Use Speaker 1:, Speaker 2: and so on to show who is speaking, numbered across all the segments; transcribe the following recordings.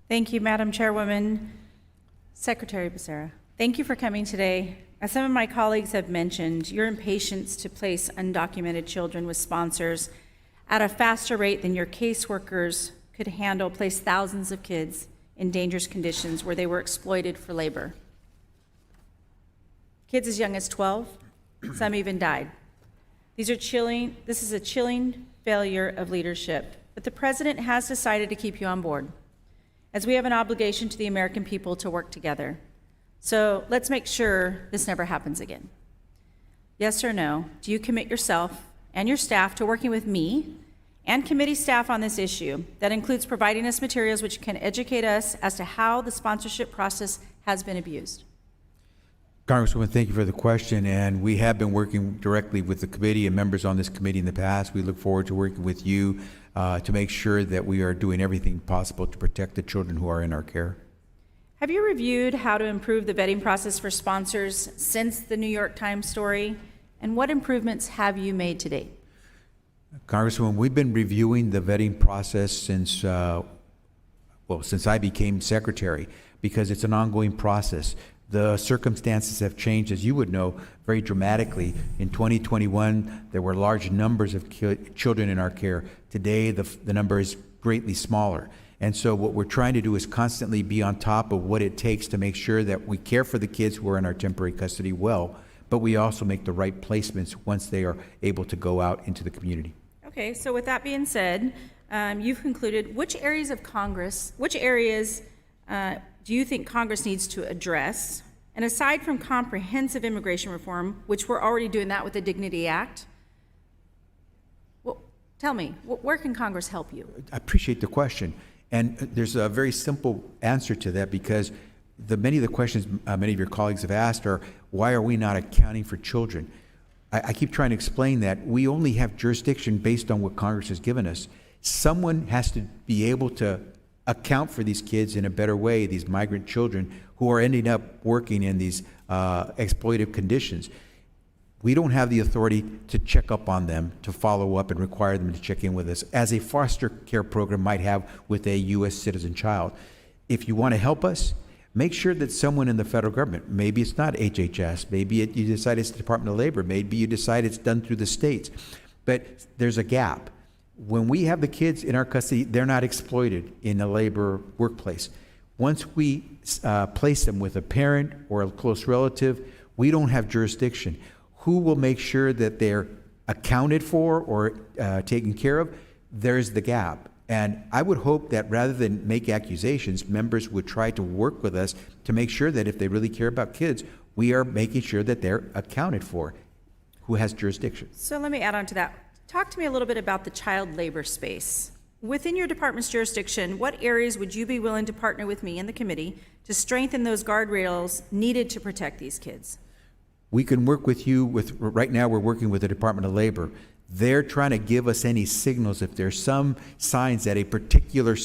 Speaker 1: Thank you, Madam Chairwoman. Secretary Becerra, thank you for coming today. As some of my colleagues have mentioned, your impatience to place undocumented children with sponsors at a faster rate than your caseworkers could handle placed thousands of kids in dangerous conditions where they were exploited for labor. Kids as young as 12, some even died. This is a chilling failure of leadership, but the President has decided to keep you on board, as we have an obligation to the American people to work together. So let's make sure this never happens again. Yes or no, do you commit yourself and your staff to working with me and committee staff on this issue that includes providing us materials which can educate us as to how the sponsorship process has been abused?
Speaker 2: Congresswoman, thank you for the question, and we have been working directly with the committee and members on this committee in the past. We look forward to working with you to make sure that we are doing everything possible to protect the children who are in our care.
Speaker 1: Have you reviewed how to improve the vetting process for sponsors since the New York Times story, and what improvements have you made to date?
Speaker 2: Congresswoman, we've been reviewing the vetting process since I became secretary, because it's an ongoing process. The circumstances have changed, as you would know, very dramatically. In 2021, there were large numbers of children in our care. Today, the number is greatly smaller. And so what we're trying to do is constantly be on top of what it takes to make sure that we care for the kids who are in our temporary custody well, but we also make the right placements once they are able to go out into the community.
Speaker 1: Okay, so with that being said, you've concluded which areas do you think Congress needs to address? And aside from comprehensive immigration reform, which we're already doing that with the Dignity Act, well, tell me, where can Congress help you?
Speaker 2: I appreciate the question. And there's a very simple answer to that, because many of the questions many of your colleagues have asked are, why are we not accounting for children? I keep trying to explain that we only have jurisdiction based on what Congress has given us. Someone has to be able to account for these kids in a better way, these migrant children who are ending up working in these exploitive conditions. We don't have the authority to check up on them, to follow up and require them to check in with us, as a foster care program might have with a U.S. citizen child. If you want to help us, make sure that someone in the federal government, maybe it's not HHS, maybe you decide it's the Department of Labor, maybe you decide it's done through the states, but there's a gap. When we have the kids in our custody, they're not exploited in a labor workplace. Once we place them with a parent or a close relative, we don't have jurisdiction. Who will make sure that they're accounted for or taken care of? There's the gap. And I would hope that rather than make accusations, members would try to work with us to make sure that if they really care about kids, we are making sure that they're accounted for. Who has jurisdiction?
Speaker 1: So let me add on to that. Talk to me a little bit about the child labor space. Within your department's jurisdiction, what areas would you be willing to partner with me and the committee to strengthen those guardrails needed to protect these kids?
Speaker 2: We can work with you right now we're working with the Department of Labor. They're trying to give us any signals if there's some signs that a particular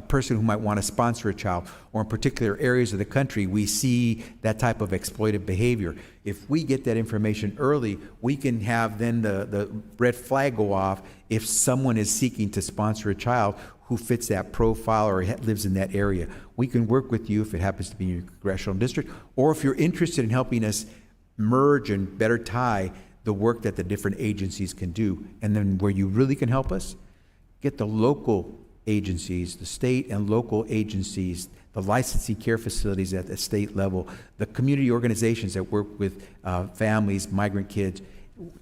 Speaker 2: person who might want to sponsor a child, or in particular areas of the country, we see that type of exploitive behavior. If we get that information early, we can have then the red flag go off if someone is seeking to sponsor a child who fits that profile or lives in that area. We can work with you if it happens to be in your congressional district, or if you're interested in helping us merge and better tie the work that the different agencies can do. And then where you really can help us, get the local agencies, the state and local agencies, the licensing care facilities at the state level, the community organizations that work with families, migrant kids,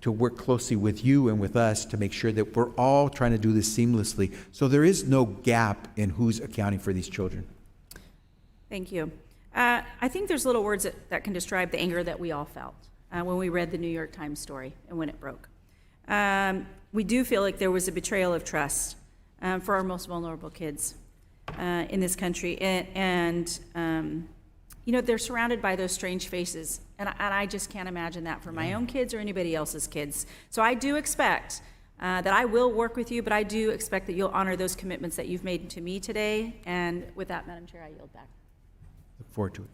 Speaker 2: to work closely with you and with us to make sure that we're all trying to do this seamlessly, so there is no gap in who's accounting for these children.
Speaker 1: Thank you. I think there's little words that can describe the anger that we all felt when we read the New York Times story and when it broke. We do feel like there was a betrayal of trust for our most vulnerable kids in this country. And you know, they're surrounded by those strange faces. And I just can't imagine that for my own kids or anybody else's kids. So I do expect that I will work with you, but I do expect that you'll honor those commitments that you've made to me today. And with that, Madam Chair, I yield back.
Speaker 2: Look forward to it.